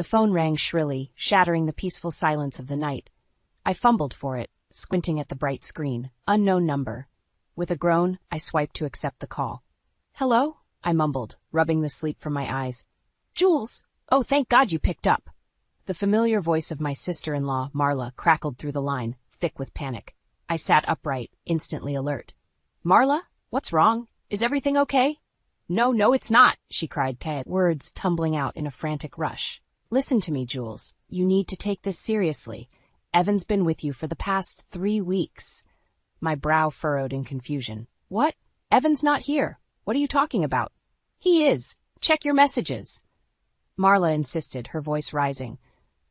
The phone rang shrilly, shattering the peaceful silence of the night. I fumbled for it, squinting at the bright screen. Unknown number. With a groan, I swiped to accept the call. "Hello?" I mumbled, rubbing the sleep from my eyes. "Jules! Oh, thank God you picked up." The familiar voice of my sister-in-law, Marla, crackled through the line, thick with panic. I sat upright, instantly alert. "Marla? What's wrong? Is everything okay?" No, it's not," she cried, words tumbling out in a frantic rush. "Listen to me, Jules. You need to take this seriously. Evan's been with you for the past 3 weeks. My brow furrowed in confusion. "What? Evan's not here. What are you talking about?" "He is. Check your messages." Marla insisted, her voice rising.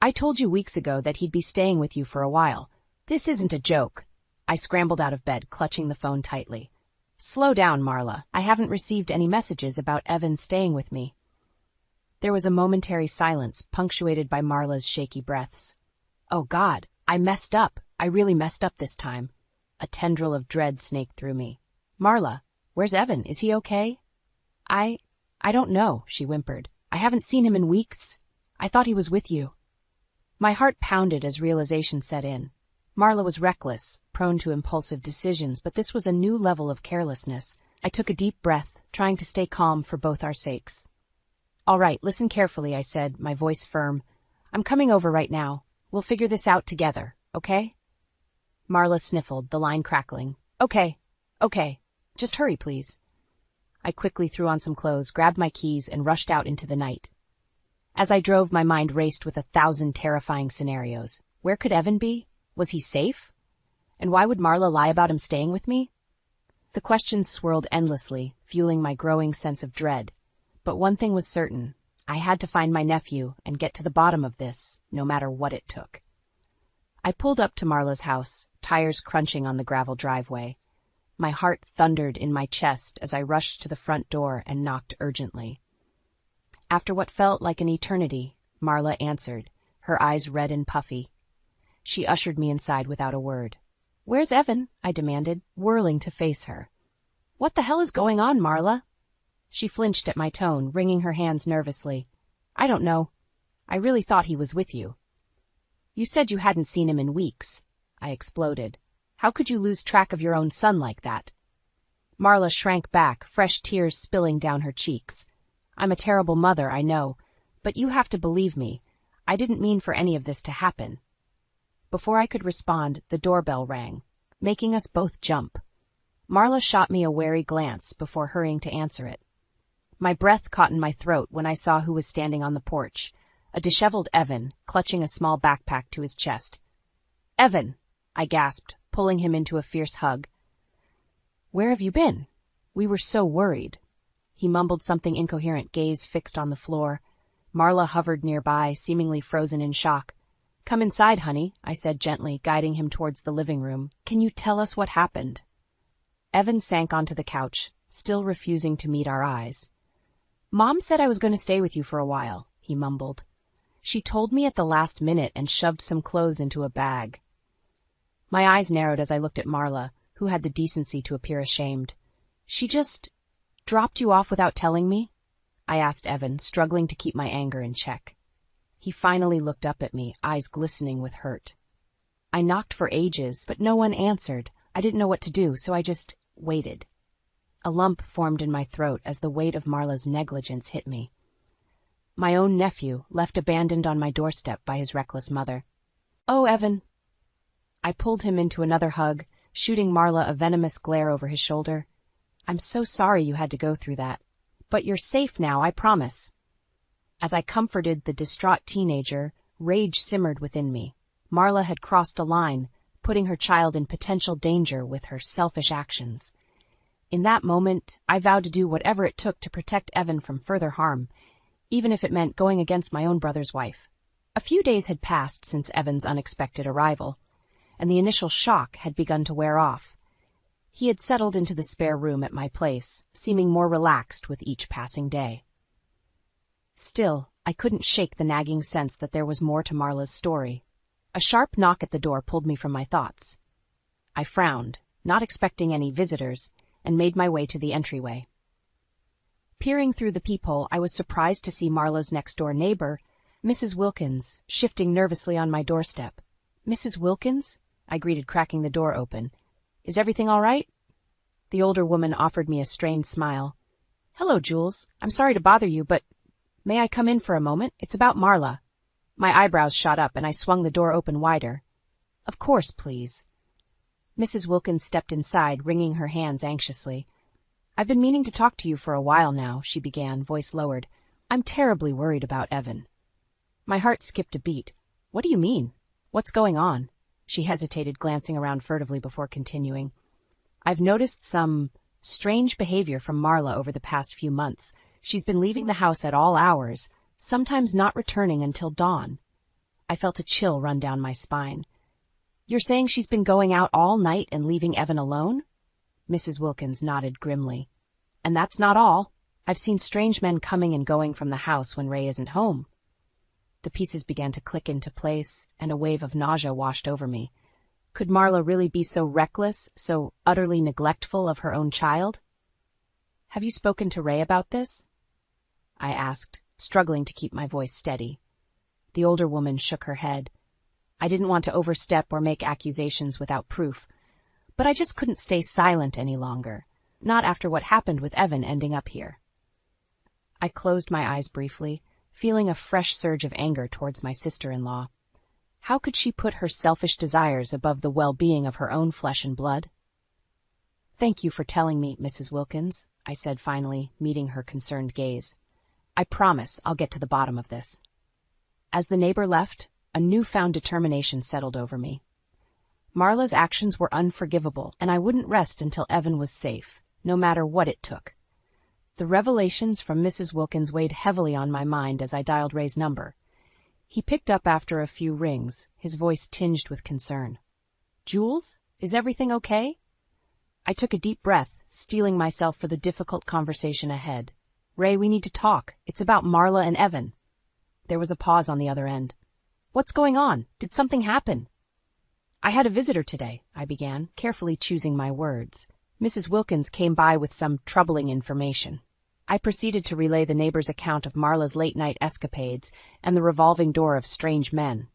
"I told you weeks ago that he'd be staying with you for a while. This isn't a joke." I scrambled out of bed, clutching the phone tightly. "Slow down, Marla. I haven't received any messages about Evan staying with me." There was a momentary silence, punctuated by Marla's shaky breaths. "Oh God, I messed up. I really messed up this time." A tendril of dread snaked through me. "Marla, where's Evan? Is he okay?" I don't know," she whimpered. "I haven't seen him in weeks. I thought he was with you." My heart pounded as realization set in. Marla was reckless, prone to impulsive decisions, but this was a new level of carelessness. I took a deep breath, trying to stay calm for both our sakes. "All right, listen carefully," I said, my voice firm. "I'm coming over right now. We'll figure this out together, okay?" Marla sniffled, the line crackling. Okay. Just hurry, please." I quickly threw on some clothes, grabbed my keys, and rushed out into the night. As I drove, my mind raced with 1,000 terrifying scenarios. Where could Evan be? Was he safe? And why would Marla lie about him staying with me? The questions swirled endlessly, fueling my growing sense of dread. But one thing was certain. I had to find my nephew and get to the bottom of this, no matter what it took. I pulled up to Marla's house, tires crunching on the gravel driveway. My heart thundered in my chest as I rushed to the front door and knocked urgently. After what felt like an eternity, Marla answered, her eyes red and puffy. She ushered me inside without a word. "Where's Evan?" I demanded, whirling to face her. "What the hell is going on, Marla?" She flinched at my tone, wringing her hands nervously. "I don't know. I really thought he was with you." "You said you hadn't seen him in weeks." I exploded. "How could you lose track of your own son like that?" Marla shrank back, fresh tears spilling down her cheeks. "I'm a terrible mother, I know, but you have to believe me. I didn't mean for any of this to happen." Before I could respond, the doorbell rang, making us both jump. Marla shot me a wary glance before hurrying to answer it. My breath caught in my throat when I saw who was standing on the porch, a disheveled Evan, clutching a small backpack to his chest. "Evan!" I gasped, pulling him into a fierce hug. "Where have you been? We were so worried." He mumbled something incoherent, gaze fixed on the floor. Marla hovered nearby, seemingly frozen in shock. "Come inside, honey," I said gently, guiding him towards the living room. "Can you tell us what happened?" Evan sank onto the couch, still refusing to meet our eyes. "Mom said I was going to stay with you for a while," he mumbled. "She told me at the last minute and shoved some clothes into a bag." My eyes narrowed as I looked at Marla, who had the decency to appear ashamed. "She just dropped you off without telling me?" I asked Evan, struggling to keep my anger in check. He finally looked up at me, eyes glistening with hurt. "I knocked for ages, but no one answered. I didn't know what to do, so I just waited." A lump formed in my throat as the weight of Marla's negligence hit me. My own nephew, left abandoned on my doorstep by his reckless mother. "Oh, Evan." I pulled him into another hug, shooting Marla a venomous glare over his shoulder. "I'm so sorry you had to go through that. But you're safe now, I promise." As I comforted the distraught teenager, rage simmered within me. Marla had crossed a line, putting her child in potential danger with her selfish actions. In that moment, I vowed to do whatever it took to protect Evan from further harm, even if it meant going against my own brother's wife. A few days had passed since Evan's unexpected arrival, and the initial shock had begun to wear off. He had settled into the spare room at my place, seeming more relaxed with each passing day. Still, I couldn't shake the nagging sense that there was more to Marla's story. A sharp knock at the door pulled me from my thoughts. I frowned, not expecting any visitors, and made my way to the entryway. Peering through the peephole, I was surprised to see Marla's next-door neighbor, Mrs. Wilkins, shifting nervously on my doorstep. Mrs. Wilkins? I greeted, cracking the door open. Is everything all right? The older woman offered me a strained smile. Hello, Jules. I'm sorry to bother you, but may I come in for a moment? It's about Marla. My eyebrows shot up and I swung the door open wider. Of course, please. Mrs. Wilkins stepped inside, wringing her hands anxiously. I've been meaning to talk to you for a while now, she began, voice lowered. I'm terribly worried about Evan. My heart skipped a beat. What do you mean? What's going on? She hesitated, glancing around furtively before continuing. I've noticed some strange behavior from Marla over the past few months. She's been leaving the house at all hours, sometimes not returning until dawn. I felt a chill run down my spine. You're saying she's been going out all night and leaving Evan alone? Mrs. Wilkins nodded grimly. And that's not all. I've seen strange men coming and going from the house when Ray isn't home. The pieces began to click into place, and a wave of nausea washed over me. Could Marla really be so reckless, so utterly neglectful of her own child? Have you spoken to Ray about this? I asked, struggling to keep my voice steady. The older woman shook her head. I didn't want to overstep or make accusations without proof, but I just couldn't stay silent any longer, not after what happened with Evan ending up here. I closed my eyes briefly, feeling a fresh surge of anger towards my sister-in-law. How could she put her selfish desires above the well-being of her own flesh and blood? Thank you for telling me, Mrs. Wilkins, I said finally, meeting her concerned gaze. I promise I'll get to the bottom of this. As the neighbor left, a newfound determination settled over me. Marla's actions were unforgivable, and I wouldn't rest until Evan was safe, no matter what it took. The revelations from Mrs. Wilkins weighed heavily on my mind as I dialed Ray's number. He picked up after a few rings, his voice tinged with concern. Jules, is everything okay? I took a deep breath, steeling myself for the difficult conversation ahead. Ray, we need to talk. It's about Marla and Evan. There was a pause on the other end. What's going on? Did something happen? I had a visitor today, I began, carefully choosing my words. Mrs. Wilkins came by with some troubling information. I proceeded to relay the neighbor's account of Marla's late-night escapades and the revolving door of strange men.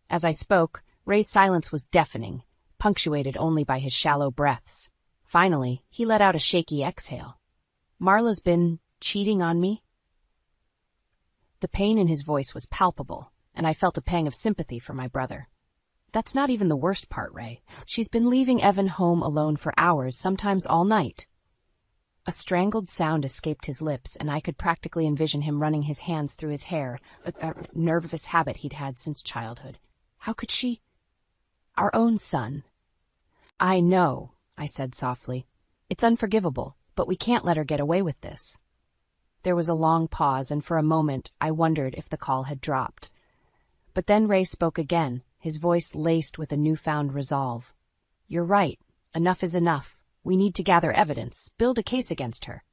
As I spoke, Ray's silence was deafening, punctuated only by his shallow breaths. Finally, he let out a shaky exhale. Marla's been cheating on me? The pain in his voice was palpable, and I felt a pang of sympathy for my brother. That's not even the worst part, Ray. She's been leaving Evan home alone for hours, sometimes all night. A strangled sound escaped his lips, and I could practically envision him running his hands through his hair, a nervous habit he'd had since childhood. How could she? Our own son. I know, I said softly. It's unforgivable, but we can't let her get away with this. There was a long pause, and for a moment I wondered if the call had dropped. But then Ray spoke again, his voice laced with a newfound resolve. You're right. Enough is enough. We need to gather evidence, build a case against her.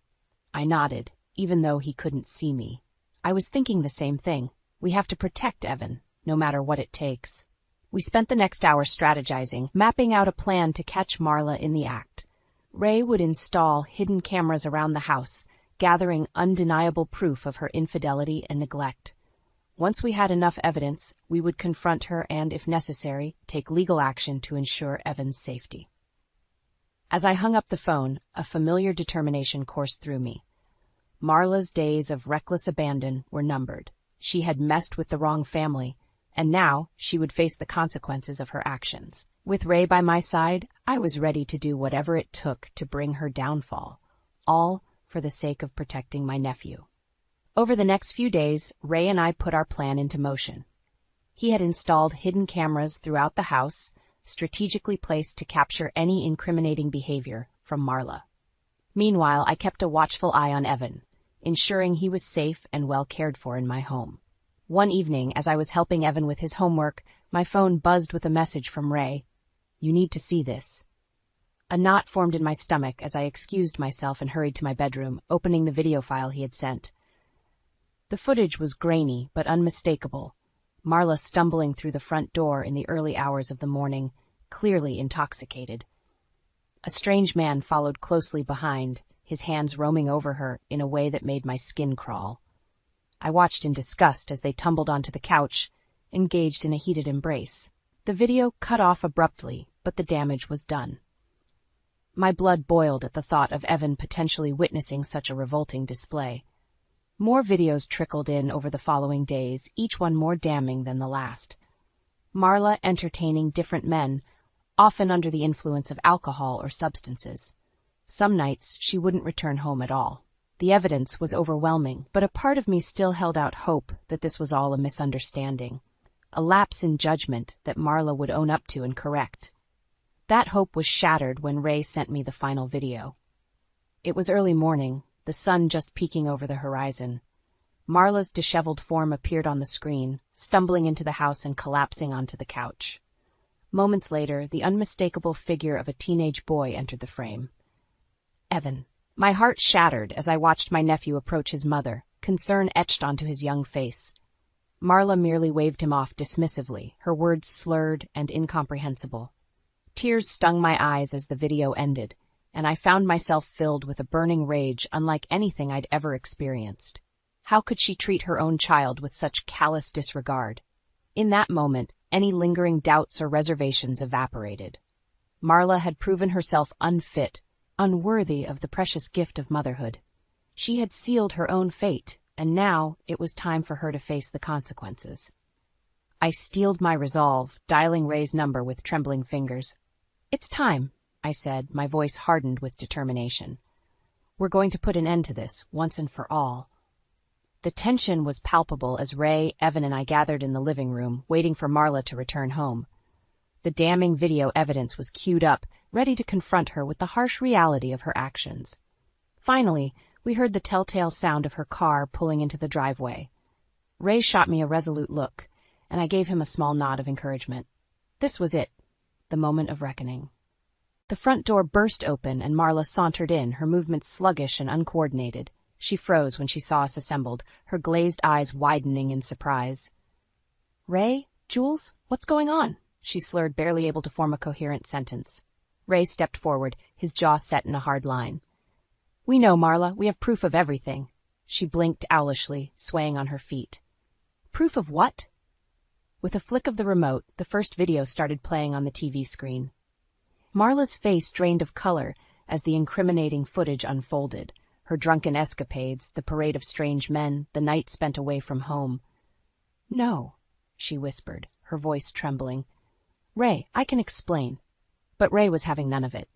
I nodded, even though he couldn't see me. I was thinking the same thing. We have to protect Evan, no matter what it takes. We spent the next hour strategizing, mapping out a plan to catch Marla in the act. Ray would install hidden cameras around the house, gathering undeniable proof of her infidelity and neglect. Once we had enough evidence, we would confront her and, if necessary, take legal action to ensure Evan's safety. As I hung up the phone, a familiar determination coursed through me. Marla's days of reckless abandon were numbered. She had messed with the wrong family, and now she would face the consequences of her actions. With Ray by my side, I was ready to do whatever it took to bring her downfall, all for the sake of protecting my nephew. Over the next few days, Ray and I put our plan into motion. He had installed hidden cameras throughout the house, strategically placed to capture any incriminating behavior from Marla. Meanwhile, I kept a watchful eye on Evan, ensuring he was safe and well cared for in my home. One evening, as I was helping Evan with his homework, my phone buzzed with a message from Ray. You need to see this. A knot formed in my stomach as I excused myself and hurried to my bedroom, opening the video file he had sent. The footage was grainy but unmistakable. Marla stumbling through the front door in the early hours of the morning, clearly intoxicated. A strange man followed closely behind, his hands roaming over her in a way that made my skin crawl. I watched in disgust as they tumbled onto the couch, engaged in a heated embrace. The video cut off abruptly, but the damage was done. My blood boiled at the thought of Evan potentially witnessing such a revolting display. More videos trickled in over the following days, each one more damning than the last. Marla entertaining different men, often under the influence of alcohol or substances. Some nights she wouldn't return home at all. The evidence was overwhelming, but a part of me still held out hope that this was all a misunderstanding, a lapse in judgment that Marla would own up to and correct. That hope was shattered when Ray sent me the final video. It was early morning, the sun just peeking over the horizon. Marla's disheveled form appeared on the screen, stumbling into the house and collapsing onto the couch. Moments later, the unmistakable figure of a teenage boy entered the frame. Evan. My heart shattered as I watched my nephew approach his mother, concern etched onto his young face. Marla merely waved him off dismissively, her words slurred and incomprehensible. Tears stung my eyes as the video ended, and I found myself filled with a burning rage unlike anything I'd ever experienced. How could she treat her own child with such callous disregard? In that moment, any lingering doubts or reservations evaporated. Marla had proven herself unfit, unworthy of the precious gift of motherhood. She had sealed her own fate, and now it was time for her to face the consequences. I steeled my resolve, dialing Ray's number with trembling fingers. "It's time," I said, my voice hardened with determination. "We're going to put an end to this, once and for all." The tension was palpable as Ray, Evan, and I gathered in the living room, waiting for Marla to return home. The damning video evidence was queued up, ready to confront her with the harsh reality of her actions. Finally, we heard the telltale sound of her car pulling into the driveway. Ray shot me a resolute look, and I gave him a small nod of encouragement. This was it, the moment of reckoning. The front door burst open and Marla sauntered in, her movements sluggish and uncoordinated. She froze when she saw us assembled, her glazed eyes widening in surprise. "Ray? Jules? What's going on?" she slurred, barely able to form a coherent sentence. Ray stepped forward, his jaw set in a hard line. "We know, Marla. We have proof of everything." She blinked owlishly, swaying on her feet. "Proof of what?" With a flick of the remote, the first video started playing on the TV screen. Marla's face drained of color as the incriminating footage unfolded. Her drunken escapades, the parade of strange men, the night spent away from home. "No," she whispered, her voice trembling. "Ray, I can explain." But Ray was having none of it.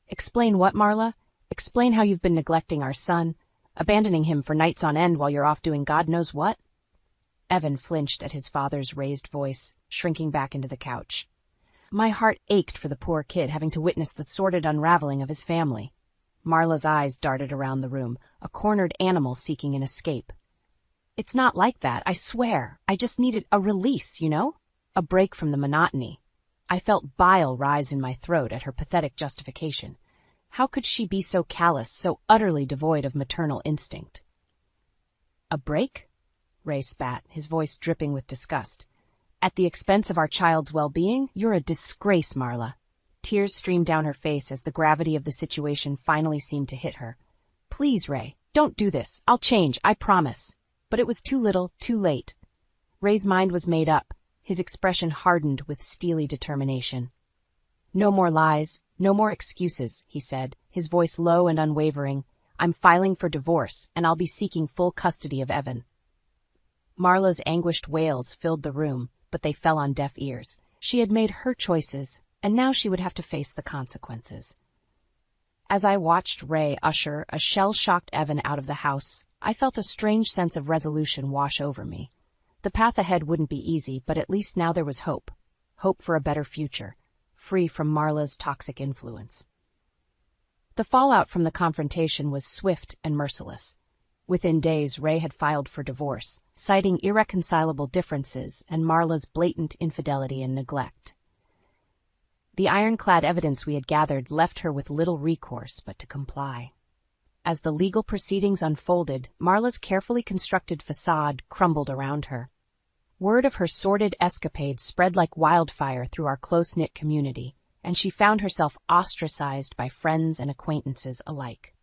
"Explain what, Marla? Explain how you've been neglecting our son, abandoning him for nights on end while you're off doing God knows what?" Evan flinched at his father's raised voice, shrinking back into the couch. My heart ached for the poor kid having to witness the sordid unraveling of his family. Marla's eyes darted around the room, a cornered animal seeking an escape. "It's not like that, I swear. I just needed a release, you know? A break from the monotony." I felt bile rise in my throat at her pathetic justification. How could she be so callous, so utterly devoid of maternal instinct? "A break?" Ray spat, his voice dripping with disgust. "At the expense of our child's well-being? You're a disgrace, Marla." Tears streamed down her face as the gravity of the situation finally seemed to hit her. "Please, Ray, don't do this. I'll change, I promise." But it was too little, too late. Ray's mind was made up, his expression hardened with steely determination. "No more lies, no more excuses," he said, his voice low and unwavering. "I'm filing for divorce, and I'll be seeking full custody of Evan." Marla's anguished wails filled the room, but they fell on deaf ears. She had made her choices, and now she would have to face the consequences. As I watched Ray usher a shell-shocked Evan out of the house, I felt a strange sense of resolution wash over me. The path ahead wouldn't be easy, but at least now there was hope. Hope for a better future, free from Marla's toxic influence. The fallout from the confrontation was swift and merciless. Within days, Ray had filed for divorce, citing irreconcilable differences and Marla's blatant infidelity and neglect. The ironclad evidence we had gathered left her with little recourse but to comply. As the legal proceedings unfolded, Marla's carefully constructed facade crumbled around her. Word of her sordid escapades spread like wildfire through our close-knit community, and she found herself ostracized by friends and acquaintances alike.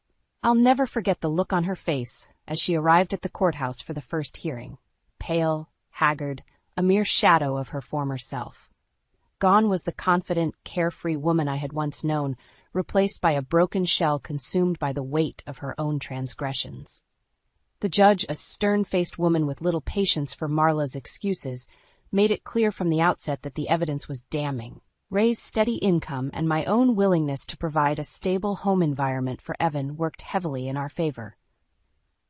I'll never forget the look on her face as she arrived at the courthouse for the first hearing, pale, haggard, a mere shadow of her former self. Gone was the confident, carefree woman I had once known, replaced by a broken shell consumed by the weight of her own transgressions. The judge, a stern-faced woman with little patience for Marla's excuses, made it clear from the outset that the evidence was damning. Ray's steady income and my own willingness to provide a stable home environment for Evan worked heavily in our favor.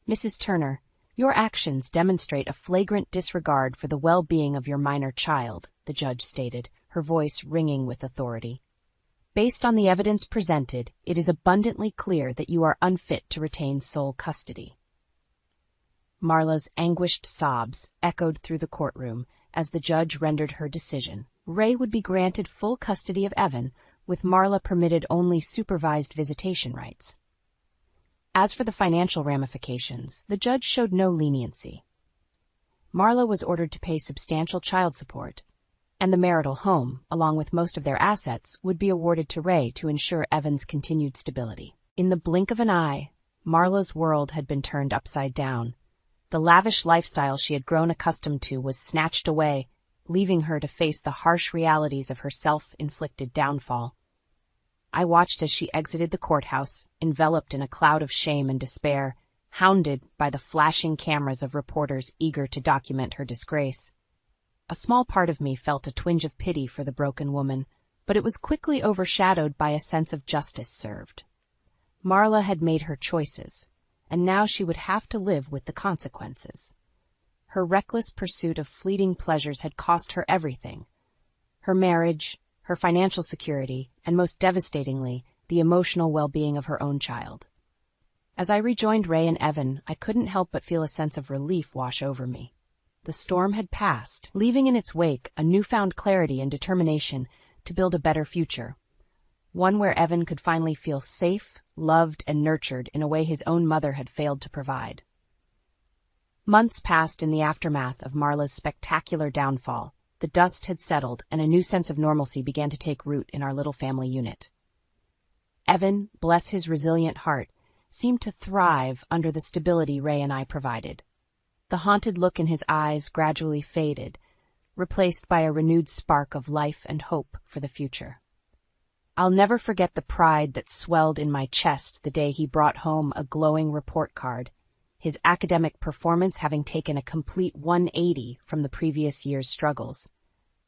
"Mrs. Turner, your actions demonstrate a flagrant disregard for the well-being of your minor child," the judge stated, her voice ringing with authority. "Based on the evidence presented, it is abundantly clear that you are unfit to retain sole custody." Marla's anguished sobs echoed through the courtroom as the judge rendered her decision. Ray would be granted full custody of Evan, with Marla permitted only supervised visitation rights. As for the financial ramifications, the judge showed no leniency. Marla was ordered to pay substantial child support, and the marital home, along with most of their assets, would be awarded to Ray to ensure Evan's continued stability. In the blink of an eye, Marla's world had been turned upside down. The lavish lifestyle she had grown accustomed to was snatched away, leaving her to face the harsh realities of her self-inflicted downfall. I watched as she exited the courthouse, enveloped in a cloud of shame and despair, hounded by the flashing cameras of reporters eager to document her disgrace. A small part of me felt a twinge of pity for the broken woman, but it was quickly overshadowed by a sense of justice served. Marla had made her choices, and now she would have to live with the consequences. Her reckless pursuit of fleeting pleasures had cost her everything: her marriage, her financial security, and most devastatingly, the emotional well-being of her own child. As I rejoined Ray and Evan, I couldn't help but feel a sense of relief wash over me. The storm had passed, leaving in its wake a newfound clarity and determination to build a better future, one where Evan could finally feel safe, loved, and nurtured in a way his own mother had failed to provide. Months passed in the aftermath of Marla's spectacular downfall. The dust had settled, and a new sense of normalcy began to take root in our little family unit. Evan, bless his resilient heart, seemed to thrive under the stability Ray and I provided. The haunted look in his eyes gradually faded, replaced by a renewed spark of life and hope for the future. I'll never forget the pride that swelled in my chest the day he brought home a glowing report card, his academic performance having taken a complete 180 from the previous year's struggles.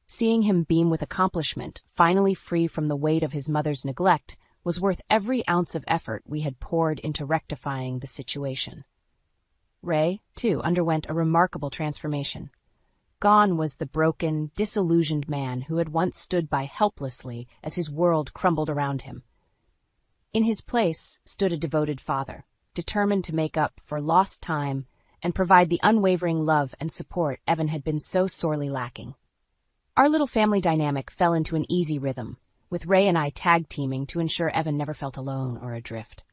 Seeing him beam with accomplishment, finally free from the weight of his mother's neglect, was worth every ounce of effort we had poured into rectifying the situation. Ray, too, underwent a remarkable transformation. Gone was the broken, disillusioned man who had once stood by helplessly as his world crumbled around him. In his place stood a devoted father, determined to make up for lost time and provide the unwavering love and support Evan had been so sorely lacking. Our little family dynamic fell into an easy rhythm, with Ray and I tag-teaming to ensure Evan never felt alone or adrift.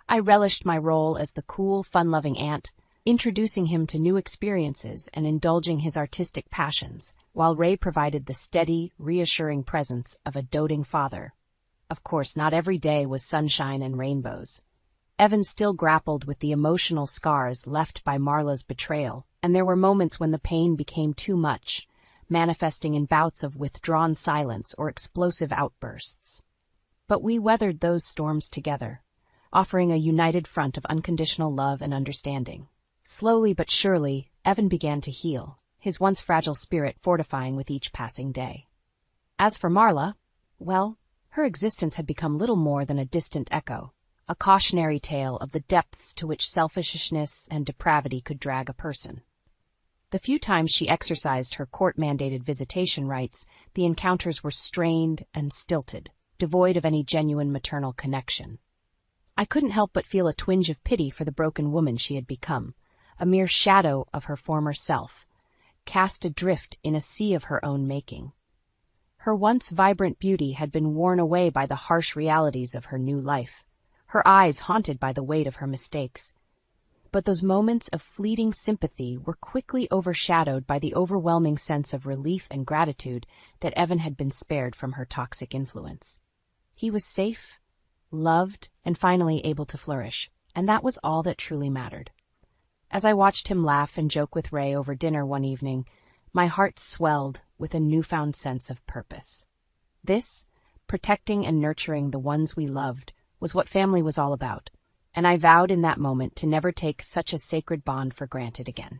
I relished my role as the cool, fun-loving aunt, introducing him to new experiences and indulging his artistic passions, while Ray provided the steady, reassuring presence of a doting father. Of course, not every day was sunshine and rainbows. Evan still grappled with the emotional scars left by Marla's betrayal, and there were moments when the pain became too much, manifesting in bouts of withdrawn silence or explosive outbursts. But we weathered those storms together, offering a united front of unconditional love and understanding. Slowly but surely, Evan began to heal, his once fragile spirit fortifying with each passing day. As for Marla, well, her existence had become little more than a distant echo, a cautionary tale of the depths to which selfishness and depravity could drag a person. The few times she exercised her court-mandated visitation rights, the encounters were strained and stilted, devoid of any genuine maternal connection. I couldn't help but feel a twinge of pity for the broken woman she had become, a mere shadow of her former self, cast adrift in a sea of her own making. Her once vibrant beauty had been worn away by the harsh realities of her new life, her eyes haunted by the weight of her mistakes. But those moments of fleeting sympathy were quickly overshadowed by the overwhelming sense of relief and gratitude that Evan had been spared from her toxic influence. He was safe, loved, and finally able to flourish, and that was all that truly mattered. As I watched him laugh and joke with Ray over dinner one evening, my heart swelled with a newfound sense of purpose. This, protecting and nurturing the ones we loved, was what family was all about, and I vowed in that moment to never take such a sacred bond for granted again.